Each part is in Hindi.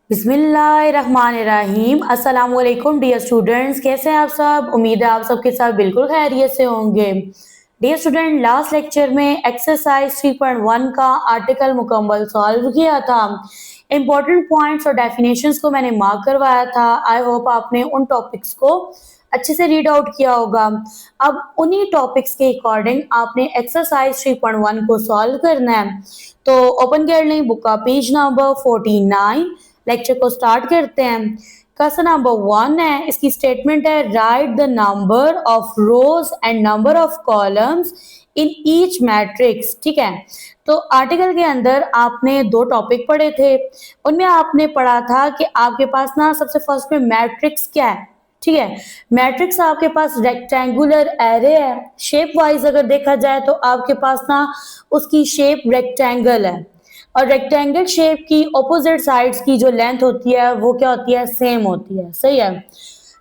बिस्मिल्लाहिर्रहमानिर्रहीम। अस्सलाम वालेकुम डियर स्टूडेंट्स, कैसे हैं आप सब। उम्मीद है आप सबके साथ बिल्कुल खैरियत से होंगे। डियर स्टूडेंट, लास्ट लेक्चर में एक्सरसाइज 3.1 का आर्टिकल मुकम्मल सॉल्व किया था। इंपॉर्टेंट पॉइंट्स और डेफिनेशंस को मैंने मार्क करवाया था। आई होप आपने उन टॉपिक्स को अच्छे से रीड आउट किया होगा। अब उन्हीं टॉपिक्स के अकॉर्डिंग आपने एक्सरसाइज 3.1 को सॉल्व करना है। तो ओपन कर लें बुक का पेज नंबर 49। लेक्चर को स्टार्ट करते हैं। क्वेश्चन नंबर 1 है, इसकी स्टेटमेंट है right the number of rose and number of columns in each matrix. ठीक है, तो आर्टिकल के अंदर आपने दो टॉपिक पढ़े थे। उनमें आपने पढ़ा था कि आपके पास ना सबसे फर्स्ट में मैट्रिक्स क्या है। ठीक है, मैट्रिक्स आपके पास रेक्टेंगुलर एरे है। शेप वाइज अगर देखा जाए तो आपके पास ना उसकी शेप रेक्टेंगल है, और रेक्टेंगल शेप की ऑपोजिट साइड्स की जो लेंथ होती है वो क्या होती है, सेम होती है। सही है।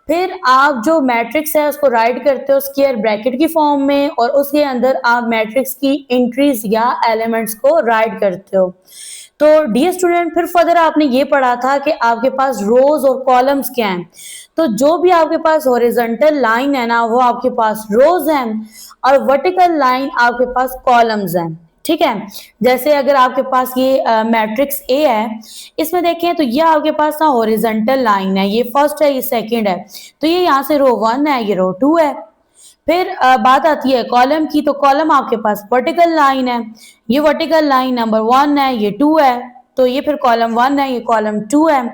फिर आप जो मैट्रिक्स है उसको राइट करते हो स्क्वायर ब्रैकेट की फॉर्म में, और उसके अंदर आप मैट्रिक्स की एंट्रीज या एलिमेंट्स को राइट करते हो। तो डियर स्टूडेंट, फिर फर्दर आपने ये पढ़ा था कि आपके पास रोज और कॉलम्स क्या हैं। तो जो भी आपके पास हॉरिजॉन्टल लाइन है ना, वो आपके पास रोज हैं, और वर्टिकल लाइन आपके पास कॉलम्स हैं। ठीक है, जैसे अगर आपके पास ये मैट्रिक्स ए है, इसमें देखें तो ये आपके पास ना हॉरिजॉन्टल लाइन है, ये फर्स्ट है ये सेकंड है, तो ये यहाँ से रो 1 है, ये रो 2 है। फिर बात आती है कॉलम की, तो कॉलम आपके पास वर्टिकल लाइन है, ये वर्टिकल लाइन नंबर 1 है, ये 2 है, तो ये फिर कॉलम 1 है, ये कॉलम 2 है।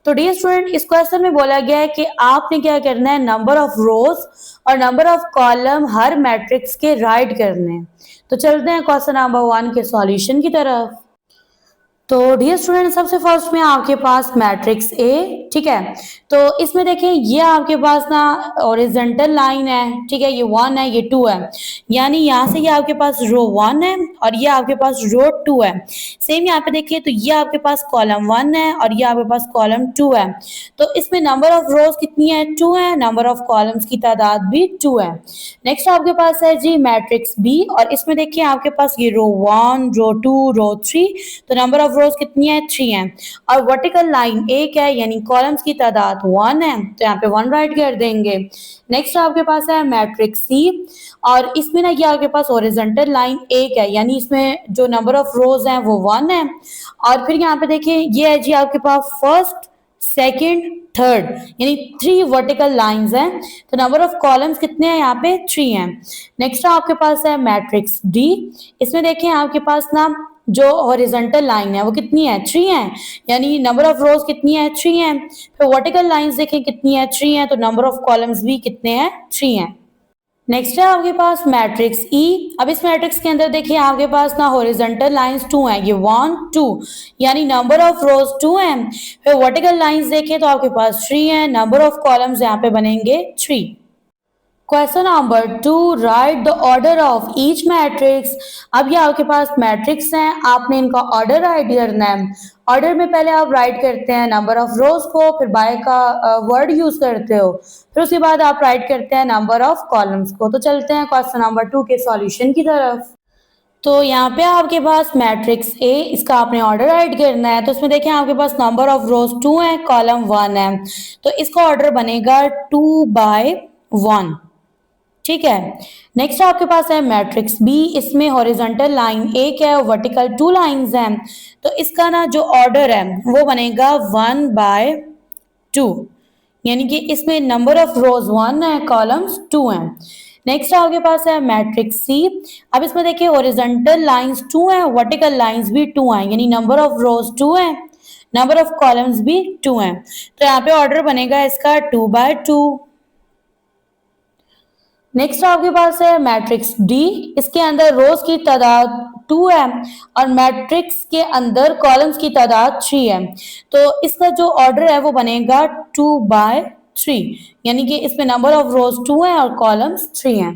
तो डियर स्टूडेंट, इस क्वेश्चन में बोला गया है कि आपने क्या करना है, नंबर ऑफ रोज और number of column her matrix के राइट करने हैं। तो चलते हैं क्वेश्चन नंबर 1 के सॉल्यूशन की तरफ। तो डियर स्टूडेंट, सबसे फर्स्ट में आपके पास मैट्रिक्स ए। ठीक है, तो इसमें देखें ये आपके पास ना हॉरिजॉन्टल लाइन है। ठीक है, ये 1 है, ये 2 है, यानी यहाँ से ये आपके पास रो 1 है और ये आपके पास रो 2 है। सेम यहाँ पे देखिए तो ये आपके पास कॉलम 1 है और ये आपके पास कॉलम 2 है। तो इसमें नंबर ऑफ रोज कितनी है, 2 है, नंबर ऑफ कॉलम्स की तादाद भी 2 है। नेक्स्ट आपके पास है जी मैट्रिक्स बी, और इसमें देखिए आपके पास ये रो 1, रो 2, रो 3, तो नंबर ऑफ रोज कितनी है, 3 है, और वर्टिकल लाइन एक है, यानी कॉलम्स की तादाद 1 है, तो यहाँ पे 1 राइट कर देंगे। नेक्स्ट आपके पास है मैट्रिक्स सी, और इसमें ना ये आपके पास हॉरिजॉन्टल लाइन एक है, यानी इसमें जो नंबर ऑफ रोज हैं वो 1 है, और फिर यहाँ पे देखिए ये है जी आपके पास फर्स्ट, सेकंड, थर्ड, यानी 3 वर्टिकल लाइंस हैं, तो नंबर ऑफ कॉलम्स कितने हैं, यहाँ पे 3 हैं। नेक्स्ट आपके पास है मैट्रिक्स डी, इसमें देखें आपके पास ना जो हॉरिजॉन्टल लाइन है वो कितनी है, 3 है, यानी नंबर ऑफ रोज कितनी है, 3 है। फिर वर्टिकल लाइंस देखें कितनी है, 3 है, तो नंबर ऑफ कॉलम्स भी कितने हैं, 3 हैं। नेक्स्ट है आपके पास मैट्रिक्स ई। अब इस मैट्रिक्स के अंदर देखिए आपके पास ना हॉरिजॉन्टल लाइंस 2 हैं, ये 1 2, यानी नंबर ऑफ रोज 2 हैं। फिर वर्टिकल लाइंस देखें तो आपके पास 3 है, नंबर ऑफ कॉलम्स यहाँ पे बनेंगे 3। Question number 2, right the order of each matrix. अब ये आपके पास मैट्रिक्स हैं, आपने इनका ऑर्डर राइट करना है। ऑर्डर में पहले आप राइट करते हैं नंबर ऑफ रोज को, फिर बाय का वर्ड यूज करते हो, फिर उसके बाद आप राइट करते हैं नंबर ऑफ कॉलम्स को। तो चलते हैं क्वेश्चन नंबर 2 के सॉल्यूशन की तरफ। तो यहाँ पे आपके पास मैट्रिक्स ए, इसका आपने ऑर्डर राइट करना है। तो इसमें देखें आपके पास नंबर ऑफ रोज 2 है, कॉलम 1 है, तो इसका ऑर्डर बनेगा 2 बाय 1। ठीक है, नेक्स्ट आपके पास है मैट्रिक्स बी, इसमें हॉरिजॉन्टल लाइन एक है, वर्टिकल 2 लाइंस हैं, तो इसका ना जो ऑर्डर है वो बनेगा 1 बाय 2, यानी कि इसमें नंबर ऑफ रोज 1 है, कॉलम्स 2 हैं। नेक्स्ट आपके पास है मैट्रिक्स सी। अब इसमें देखिए हॉरिजॉन्टल लाइंस 2 हैं, वर्टिकल लाइंस भी 2 हैं, यानी नंबर ऑफ रोज 2 है, नंबर ऑफ कॉलम्स भी 2 हैं, तो यहाँ पे ऑर्डर बनेगा इसका 2 बाय 2। नेक्स्ट आपके पास है मैट्रिक्स डी, इसके अंदर रोज की तादाद 2 है और मैट्रिक्स के अंदर कॉलम्स की तादाद 3 है, तो इसका जो ऑर्डर है वो बनेगा 2 बाय 3, यानी कि इसमें नंबर ऑफ रोज 2 है और कॉलम्स 3 हैं।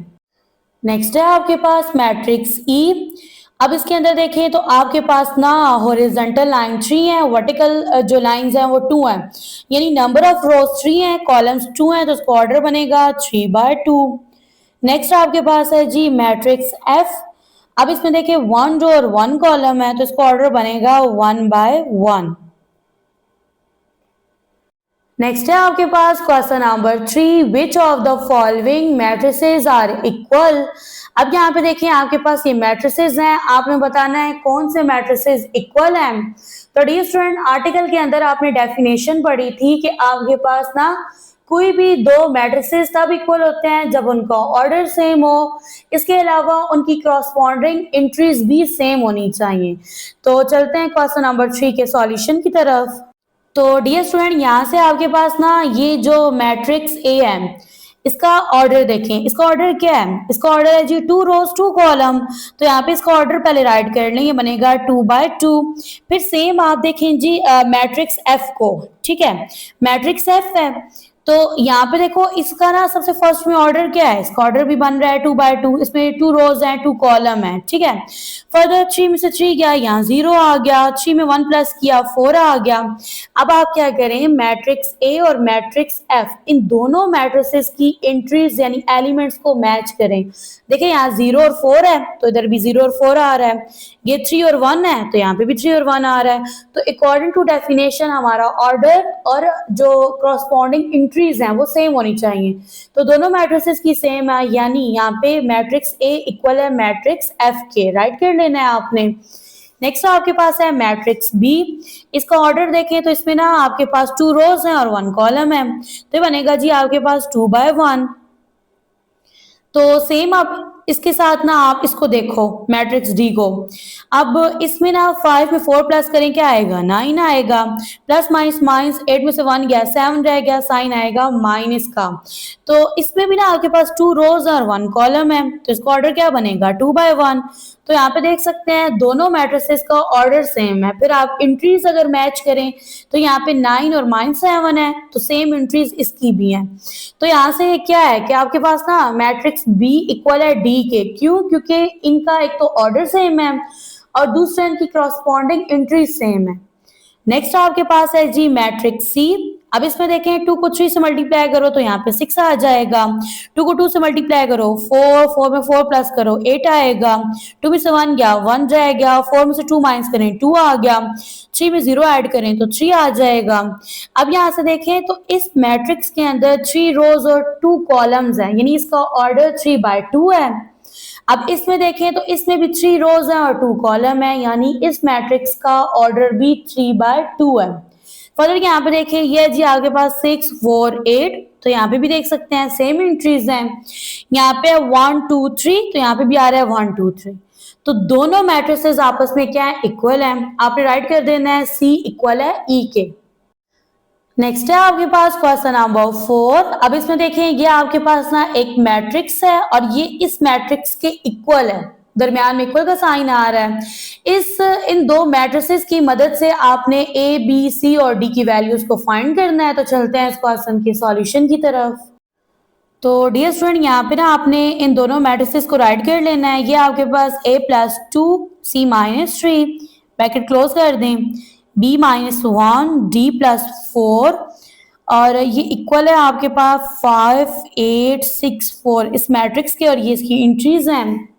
नेक्स्ट है आपके पास मैट्रिक्स ई। अब इसके अंदर देखें तो आपके पास ना हॉरिजॉन्टल लाइन 3 है, वर्टिकल जो लाइंस हैं वो 2 हैं, यानी नंबर ऑफ रोज 3 है, कॉलम्स 2 हैं, तो उसका ऑर्डर बनेगा 3 बाय 2। नेक्स्ट आपके पास है जी मैट्रिक्स एफ। अब इसमें देखिए 1 रो और 1 कॉलम है, तो इसका ऑर्डर बनेगा 1 बाय 1। नेक्स्ट है आपके पास question number 3, which of the following matrices are equal. अब यहाँ पे देखिए आपके पास ये मैट्रिसेस हैं, आपने बताना है कौन से मैट्रिसेस इक्वल हैं। तो डियर स्टूडेंट, आर्टिकल के अंदर आपने डेफिनेशन पढ़ी थी कि आपके पास ना कोई भी दो मैट्रिसेस तब इक्वल होते हैं जब उनका ऑर्डर सेम हो, इसके अलावा उनकी क्रॉसपॉन्डिंग एंट्रीज भी सेम होनी चाहिए। तो चलते हैं क्वेश्चन नंबर 3 के सॉल्यूशन की तरफ। तो डियर स्टूडेंट, यहाँ से आपके पास ना ये जो मैट्रिक्स ए है इसका ऑर्डर देखें, इसका ऑर्डर क्या है, इसका ऑर्डर है जी 2 रोज 2 कॉलम। तो यहाँ पे इसका ऑर्डर पहले राइट कर लें, ये बनेगा 2/2। फिर सेम आप देखें जी मैट्रिक्स एफ को, ठीक है, मैट्रिक्स एफ है। तो यहाँ पे देखो इसका ना सबसे फर्स्ट में ऑर्डर क्या है, इसका ऑर्डर भी बन रहा है 2/2, इसमें 2 रोज हैं 2 कॉलम है, ठीक है। फर्दर 3 में से 3 गया, यहाँ 0 आ गया, 3 में 1 प्लस किया 4 आ गया। अब आप क्या करें, मैट्रिक्स ए और मैट्रिक्स एफ इन दोनों मैट्रिसेस की एंट्रीज यानी एलिमेंट्स को मैच करें। देखिए यहाँ 0 और 4 है तो इधर भी 0 और 4 आ रहा है, ये 3 और 1 है तो यहाँ पे भी 3 और 1 आ रहा है। तो अकॉर्डिंग टू डेफिनेशन हमारा ऑर्डर और जो क्रॉसपॉन्डिंग एंट्रीज हैं वो सेम होनी चाहिए। तो दोनों मैट्रिसेस की सेम है, यानी यहाँ पे मैट्रिक्स ए इक्वल है मैट्रिक्स एफ के, राइट कर लेना है आपने। नेक्स्ट आपके पास है मैट्रिक्स बी, इसका ऑर्डर देखें तो इसमें ना आपके पास 2 रोज हैं और 1 कॉलम है, तो ये बनेगा जी आपके पास 2/1। तो सेम आप इसके साथ ना आप इसको देखो मैट्रिक्स डी को। अब इसमें ना 5 में 4 प्लस करें क्या आएगा, 9 आएगा। प्लस माइनस माइनस 8 में से 1 गया 7 रह गया, साइन आएगा माइनस का। तो इसमें भी ना आपके पास 2 रोज और 1 कॉलम है, तो इसका ऑर्डर क्या बनेगा 2/1। तो यहाँ पे देख सकते हैं दोनों मैट्रिसेस का ऑर्डर सेम है। फिर आप एंट्रीज अगर मैच करें तो यहाँ पे 9 और -7 है, तो सेम एंट्रीज इसकी भी हैं। तो यहाँ से क्या है कि आपके पास ना मैट्रिक्स बी इक्वल है डी के, क्यों, क्योंकि इनका एक तो ऑर्डर सेम है और दूसरा इनकी क्रॉसपॉन्डिंग एंट्री सेम है। नेक्स्ट आपके पास है जी मैट्रिक्स सी। अब इसमें देखें 2 को 3 से मल्टीप्लाई करो तो यहाँ पे 6 आ जाएगा, 2 को 2 से मल्टीप्लाई करो 4, 4 में 4 प्लस करो 8 आएगा, 2 में से 1 गया 1 जाएगा, 4 में से 2 माइनस करें 2 आ गया, 3 में 0 ऐड करें तो 3 आ जाएगा। अब यहाँ से देखें तो इस मैट्रिक्स के अंदर 3 रोज और 2 कॉलम्स हैं, यानी इसका ऑर्डर 3/2 है। अब इसमें देखें तो इसमें भी 3 रोज हैं और 2 कॉलम है, यानी इस मैट्रिक्स का ऑर्डर भी 3/2 है। फर्दर यहाँ पे देखिए ये जी आपके पास 6, 4, 8, तो यहाँ पे भी देख सकते हैं सेम एंट्रीज हैं। यहाँ पे 1, 2, 3, तो यहाँ पे भी आ रहा है 1, 2, 3। तो दोनों मैट्रिसेस आपस में क्या है, इक्वल है। आपने राइट कर देना है सी इक्वल है ई के। नेक्स्ट है आपके पास क्वेश्चन नंबर 4। अब इसमें देखें ये आपके पास ना एक मैट्रिक्स है और ये इस मैट्रिक्स के इक्वल है, दरमियान में इक्वल का साइन आ रहा है। इन दो मैट्रिसेस की मदद से आपने ए, बी, सी और डी की वैल्यूज को फाइंड करना है। तो चलते हैं इस क्वेश्चन के सॉल्यूशन की तरफ। तो डियर स्टूडेंट, यहाँ पे ना आपने इन दोनों मैट्रिसेस को राइट कर लेना है। ये आपके पास a+2 c-3 ब्रैकेट क्लोज कर दें, b-1 d+4 और ये इक्वल है आपके पास 5, 8, 6, 4 इस मैट्रिक्स के, और ये इसकी एंट्रीज हैं।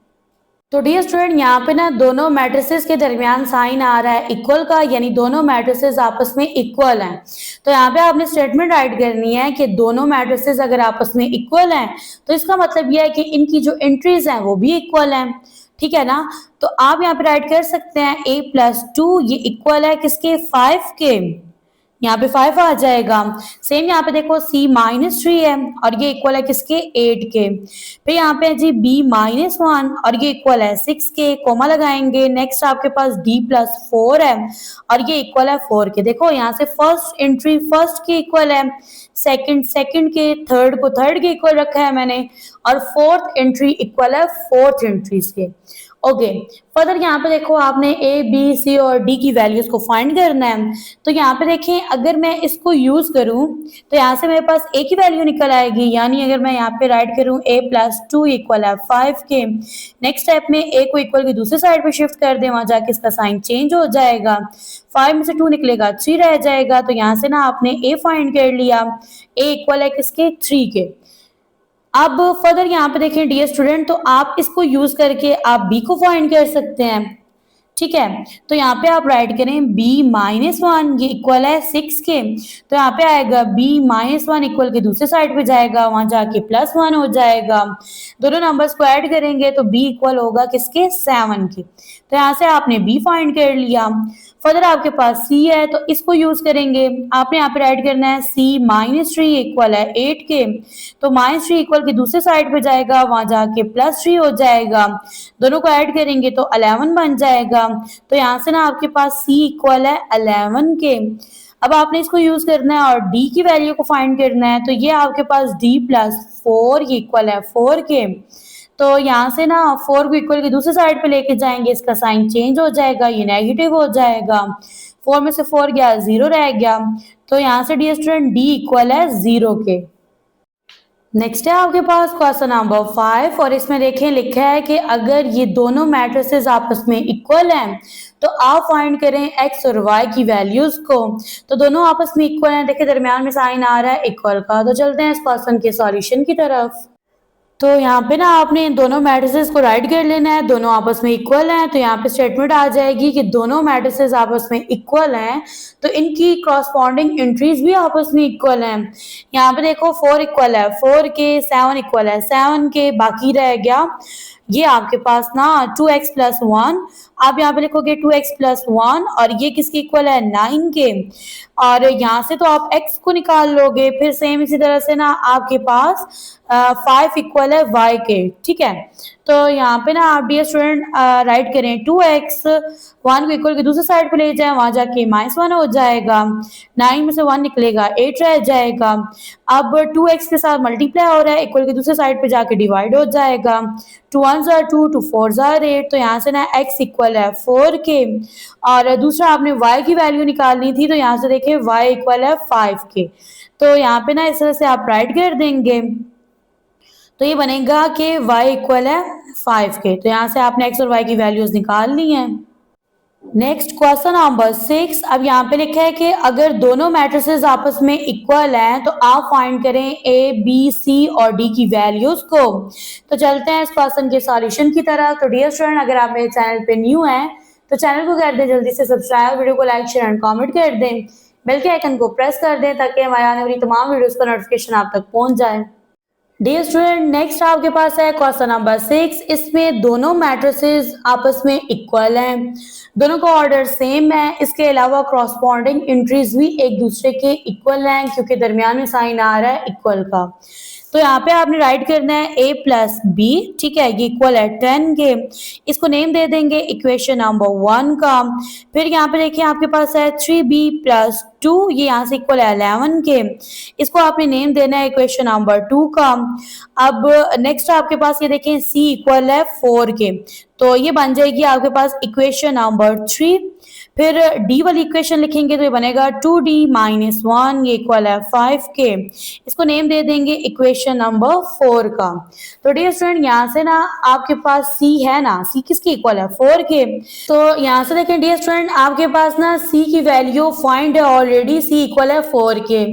तो डियर स्टूडेंट, यहाँ पे ना दोनों मैट्रिसेस के दरमियान साइन आ रहा है इक्वल का, यानी दोनों मैट्रिसेस आपस में इक्वल हैं। तो यहाँ पे आपने स्टेटमेंट राइट करनी है कि दोनों मैट्रिसेस अगर आपस में इक्वल हैं तो इसका मतलब यह है कि इनकी जो एंट्रीज हैं वो भी इक्वल हैं, ठीक है ना। तो आप यहाँ पे राइट कर सकते हैं a+2 ये इक्वल है किसके, 5 के, यहाँ पे 5 आ जाएगा। सेम यहाँ पे देखो c-3 है और ये इक्वल है किसके, 8 के। फिर यहाँ पे जी b-1 और ये इक्वल है 6 के, कोमा लगाएंगे। नेक्स्ट आपके पास d+4 है और ये इक्वल है 4 के। देखो यहाँ से फर्स्ट एंट्री फर्स्ट के इक्वल है, सेकंड के, थर्ड को थर्ड के इक्वल रखा है मैंने, और फोर्थ एंट्री इक्वल है फोर्थ एंट्रीज के। ओके, फर्दर यहाँ पे देखो आपने ए, बी, सी और डी की वैल्यूज को फाइंड करना है। तो यहाँ पे देखें अगर मैं इसको यूज करूं तो यहाँ से मेरे पास ए की वैल्यू निकल आएगी, यानी अगर मैं यहाँ पे राइट करूं a+2 इक्वल है 5 के। नेक्स्ट स्टेप में ए को इक्वल की दूसरी साइड पे शिफ्ट कर दें, वहां जाके इसका साइन चेंज हो जाएगा, 5 में से 2 निकलेगा 3 रह जाएगा। तो यहाँ से ना आपने ए फाइंड कर लिया, ए इक्वल है किसके, 3 के। अब फर्दर यहाँ पे देखें डियर स्टूडेंट, तो आप इसको यूज करके आप बी को फाइंड कर सकते हैं। ठीक है। तो यहाँ पे आप राइट करें b-1 ये इक्वल है 6 के, तो यहाँ पे आएगा b-1 इक्वल के दूसरे साइड पे जाएगा, वहां जाके +1 हो जाएगा। दोनों नंबर्स को ऐड करेंगे तो b इक्वल होगा किसके, 7 के। तो यहाँ से आपने b फाइंड कर लिया। फर्दर आपके पास c है तो इसको यूज करेंगे। आपने यहाँ पे राइट करना है c-3 इक्वल है 8 के, तो -3 इक्वल के दूसरे साइड पे जाएगा, वहां जाके +3 हो जाएगा। दोनों को ऐड करेंगे तो 11 बन जाएगा। तो यहाँ से ना आपके पास c इक्वल है 11 के। अब आपने इसको यूज करना है और d की वैल्यू को फाइंड करना है, तो ये आपके पास d प्लस 4 ये इक्वल है 4 के। तो यहाँ से ना 4 को इक्वल की दूसरी साइड पे लेके जाएंगे, इसका साइन चेंज हो जाएगा, ये नेगेटिव हो जाएगा। 4 में से 4 गया, 0 रह गया। तो यहाँ से डियर स्टूडेंट d इक्वल है 0 के। नेक्स्ट है आपके पास क्वेश्चन नंबर 5 और इसमें देखें लिखा है कि अगर ये दोनों मैट्रिसेस आपस में इक्वल हैं तो आप फाइंड करें x और y की वैल्यूज को। तो दोनों आपस में इक्वल हैं, देखिए दरमियान में साइन आ रहा है इक्वल का। तो चलते हैं इस क्वेश्चन के सॉल्यूशन की तरफ। तो यहाँ पे ना आपने इन दोनों मैट्रिसेस को राइट कर लेना है, दोनों आपस में इक्वल हैं। तो यहाँ पे स्टेटमेंट आ जाएगी कि दोनों मैट्रिसेस आपस में इक्वल हैं, तो इनकी क्रॉसपॉन्डिंग एंट्रीज भी आपस में इक्वल हैं। यहाँ पे देखो 4 इक्वल है 4 के, 7 इक्वल है 7 के, बाकी रह गया ये आपके पास ना 2x प्लस 1। आप यहाँ पे लिखोगे 2x प्लस 1 और ये किसके इक्वल है, 9 के। और यहाँ से तो आप x को निकाल लोगे, फिर सेम इसी तरह से ना आपके पास 5 इक्वल है y के, ठीक है। तो यहाँ पे ना आप डियर स्टूडेंट राइट करें 2x, 1 को इक्वल के दूसरे साइड पे ले जाए, वहां जाके -1 हो जाएगा। 9 में से 1 निकलेगा, 8 रह जाएगा। अब 2x के साथ मल्टीप्लाई हो रहा है, इक्वल के दूसरे साइड पे जाके डिवाइड हो जाएगा। 2 1s are 2, 2 4s are 8। तो यहाँ से ना x इक्वल है 4 के। और दूसरा आपने y की वैल्यू निकालनी थी, तो यहाँ से देखिए y इक्वल है 5 के। तो यहाँ पे ना इस तरह से आप राइट कर देंगे, तो ये बनेगा कि y इक्वल है 5 के। तो यहाँ से आपने x और y की वैल्यूज निकाल ली हैं। Next question number 6। अब यहाँ पे लिखा है कि अगर दोनों मैट्रिसेस आपस में इक्वल हैं तो आप फाइंड करें a, b, c और d की वैल्यूज को। तो चलते हैं इस क्वेश्चन के सॉल्यूशन की तरफ। तो डियर स्टूडेंट, अगर आप मेरे चैनल पे न्यू हैं तो चैनल को कर दें जल्दी से सब्सक्राइब, वीडियो को लाइक शेयर एंड कॉमेंट कर दें, बेल के आइकन को प्रेस कर दें ताकि हमारे आने वाली तमाम वीडियोस का नोटिफिकेशन आप तक पहुंच जाए। डियर स्टूडेंट, नेक्स्ट आपके पास है क्वेश्चन नंबर 6। इसमें दोनों मैट्रिसेस आपस में इक्वल हैं, दोनों का ऑर्डर सेम है, इसके अलावा क्रॉसपॉन्डिंग एंट्रीज भी एक दूसरे के इक्वल हैं क्योंकि दरमियान में साइन आ रहा है इक्वल का। तो यहाँ पे आपने राइट करना है a प्लस बी, ठीक है, ये इक्वल है 10 के। इसको नेम दे देंगे इक्वेशन नंबर 1 का। फिर यहाँ पे देखिए आपके पास है 3b प्लस 2, ये यहाँ से इक्वल है 11 के। इसको आपने नेम देना है इक्वेशन नंबर 2 का। अब नेक्स्ट आपके पास ये देखें c इक्वल है 4 के, तो ये बन जाएगी आपके पास इक्वेशन नंबर 3। फिर d वाली इक्वेशन लिखेंगे तो ये बनेगा 2d माइनस 1, ये इक्वल है 5 के। इसको नेम दे देंगे इक्वेशन नंबर 4 का। तो डियर स्टूडेंट, यहाँ से ना आपके पास c है ना, c किसकी इक्वल है, 4 के। तो यहाँ से देखें डियर स्टूडेंट, आपके पास ना c की वैल्यू फाइंड है ऑलरेडी, c इक्वल है 4 के।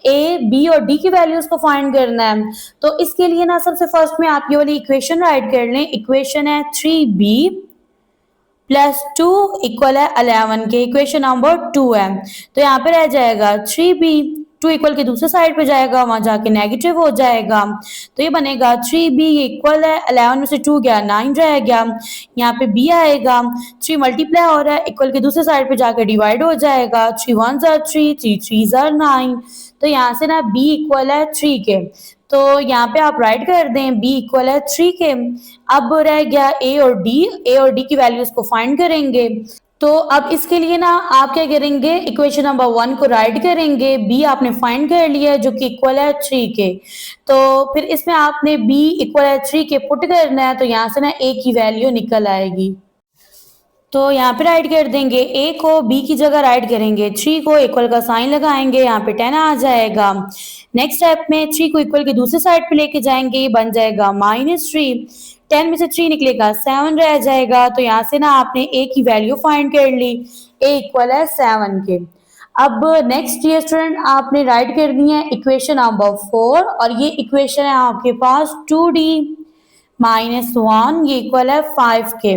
a, b और d की वैल्यूज को फाइंड करना है, तो इसके लिए ना सबसे फर्स्ट में आप ये वाली इक्वेशन राइट कर लें। इक्वेशन है 3b प्लस 2 इक्वल है 11 के, इक्वेशन नंबर 2 है। तो यहाँ पे रह जाएगा 3b, 2 इक्वल के दूसरे साइड पे जाएगा, वहां जाके नेगेटिव हो जाएगा। तो ये बनेगा 3b, ये इक्वल है 11 में से 2 गया, 9 रह गया। यहाँ पे b आएगा, 3 मल्टीप्लाई हो रहा है, इक्वल के दूसरे साइड पे जाके डिवाइड हो जाएगा। 3 1s are 3, 3 3s are 9। तो यहाँ से ना b इक्वल है 3 के, तो यहाँ पे आप राइट कर दें b इक्वल है 3 के। अब रह गया a और d की वैल्यूज को फाइंड करेंगे। तो अब इसके लिए ना आप क्या करेंगे, इक्वेशन नंबर 1 को राइट करेंगे, b आपने फाइंड कर लिया है जो कि इक्वल है 3 के। तो फिर इसमें आपने b इक्वल है 3 के पुट करना है, तो यहाँ से ना a की वैल्यू निकल आएगी। तो यहाँ पे राइट कर देंगे, a को b की जगह राइट करेंगे, 3 को इक्वल का साइन लगाएंगे, यहाँ पे 10 आ जाएगा। नेक्स्ट स्टेप में 3 को इक्वल के दूसरे साइड पे लेके जाएंगे, ये बन जाएगा -3। 10 में से 3 निकलेगा, 7 रह जाएगा। तो यहाँ से ना आपने a की वैल्यू फाइंड कर ली, a इक्वल है 7 के। अब नेक्स्ट डियर स्टूडेंट, आपने राइट करनी है इक्वेशन नंबर 4 और ये इक्वेशन है आपके पास 2d माइनस 1, ये इक्वल है 5 के।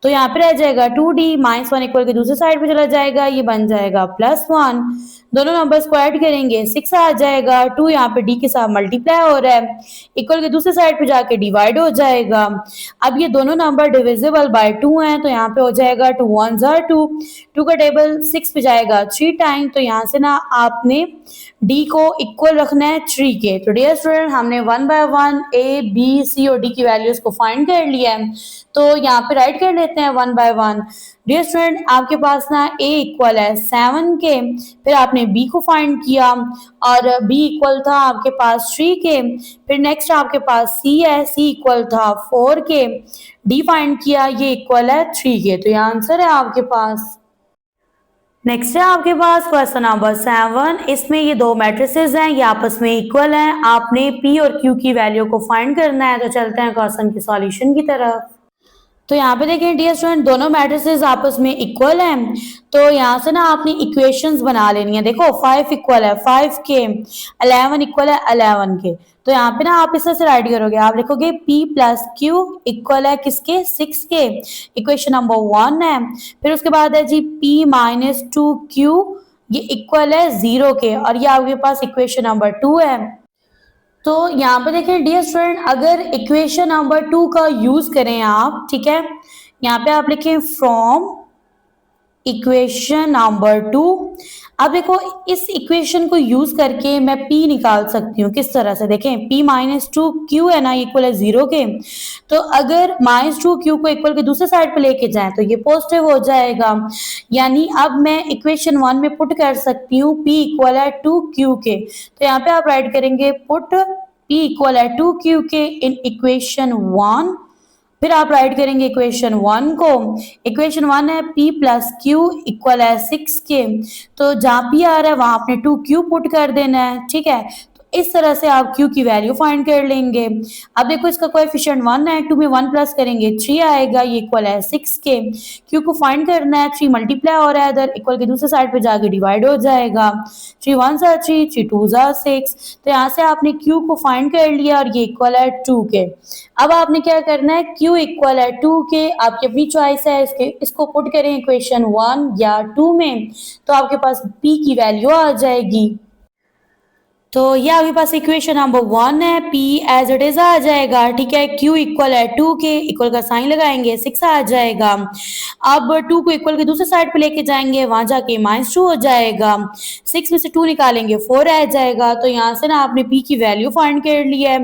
तो यहाँ पे रह जाएगा 2d -1 इक्वल के दूसरी साइड पे चला जाएगा, ये बन जाएगा +1। दोनों नंबर्स को ऐड करेंगे 6 आ जाएगा, 2 यहाँ पे d के साथ मल्टीप्लाई हो रहा है, इक्वल के दूसरी साइड पे जाके डिवाइड हो जाएगा। अब ये दोनों नंबर डिविजिबल बाय 2 हैं, तो यहाँ पे हो जाएगा 2 1s are 2, 2 का टेबल 6 पे जाएगा 3 टाइम, तो यहाँ से ना आपने d को इक्वल रखना है 3 के। तो डियर स्टूडेंट हमने 1 बाय 1 a b c और d की वैल्यूज को फाइंड कर लिया है, तो यहाँ पे राइट कर लेते हैं 1 बाय 1। डियर स्टूडेंट आपके पास ना a इक्वल है 7 के, फिर आपने b को फाइंड किया और b इक्वल था आपके पास 3 के, फिर नेक्स्ट आपके पास c है, c इक्वल था 4 के, d फाइंड किया, ये इक्वल है 3 के। तो ये आंसर है आपके पास। नेक्स्ट है आपके पास क्वेश्चन नंबर 7। इसमें ये दो मैट्रिसेस हैं, ये आपस में इक्वल हैं, आपने p और q की वैल्यू को फाइंड करना है। तो चलते हैं क्वेश्चन के सॉल्यूशन की तरफ। तो यहाँ पे देखें डियर स्टूडेंट दोनों मैट्रिसेस आपस में इक्वल हैं, तो यहाँ से ना आपने इक्वेशंस बना लेनी है। देखो 5 इक्वल है 5 के, 11 इक्वल है 11 के, तो यहाँ पे ना आप इस तरह से राइट करोगे, आप लिखोगे p प्लस क्यू इक्वल है किसके 6 के, इक्वेशन नंबर 1 है। फिर उसके बाद है जी p माइनस 2q, ये इक्वल है 0 के, और ये आपके पास इक्वेशन नंबर 2 है। तो यहाँ पे देखें डियर स्टूडेंट अगर इक्वेशन नंबर 2 का यूज करें आप, ठीक है, यहाँ पे आप लिखें फ्रॉम इक्वेशन नंबर 2। अब देखो इस इक्वेशन को यूज करके मैं p निकाल सकती हूँ, किस तरह से देखें, p माइनस 2q है ना, इक्वल है 0 के, तो अगर -2q को इक्वल के दूसरे साइड पे लेके जाएं तो ये पॉजिटिव हो जाएगा, यानी अब मैं इक्वेशन 1 में पुट कर सकती हूँ p इक्वल है 2q के। तो यहाँ पे आप राइट करेंगे पुट p इक्वल है 2q के इन इक्वेशन 1, फिर आप राइट करेंगे इक्वेशन 1 को, इक्वेशन 1 है p प्लस क्यू इक्वल है 6 के, तो जहाँ p आ रहा है वहां आपने 2q पुट कर देना है, ठीक है। तो इस तरह से आप q की वैल्यू फाइंड कर लेंगे। अब देखो इसका कोएफिशिएंट 1 है, 2 में 1 प्लस करेंगे 3 आएगा, ये इक्वल है 6 के, q को फाइंड करना है, 3 मल्टीप्लाई हो रहा है इधर, इक्वल के दूसरे साइड पे जाके डिवाइड हो जाएगा, 3 1s are 3, 3 2s are 6, तो यहाँ से आपने q को फाइंड कर लिया और ये इक्वल है 2 के। अब आपने क्या करना है, q इक्वल है 2 के, आपकी अपनी चॉइस है, इसको पुट करें इक्वेशन 1 या 2 में, तो आपके पास p की वैल्यू आ जाएगी। तो ये आपके पास इक्वेशन नंबर 1 है, p एज इट इज आ जाएगा, ठीक है, q इक्वल है 2 के, इक्वल का साइन लगाएंगे 6 आ जाएगा। अब 2 को इक्वल के दूसरे साइड पे लेके जाएंगे, वहां जाके -2 हो जाएगा, 6 में से 2 निकालेंगे 4 रह जाएगा। तो यहाँ से ना आपने p की वैल्यू फाइंड कर ली है,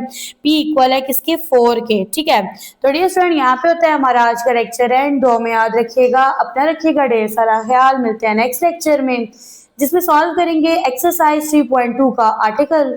p इक्वल है किसके 4 के, ठीक है। तो डियर स्टूडेंट यहाँ पे होता है हमारा आज का लेक्चर एंड, दो में याद रखिएगा, अपना रखिएगा ढेर सारा ख्याल, मिलते हैं नेक्स्ट लेक्चर में जिसमें सॉल्व करेंगे एक्सरसाइज 3.2 का आर्टिकल।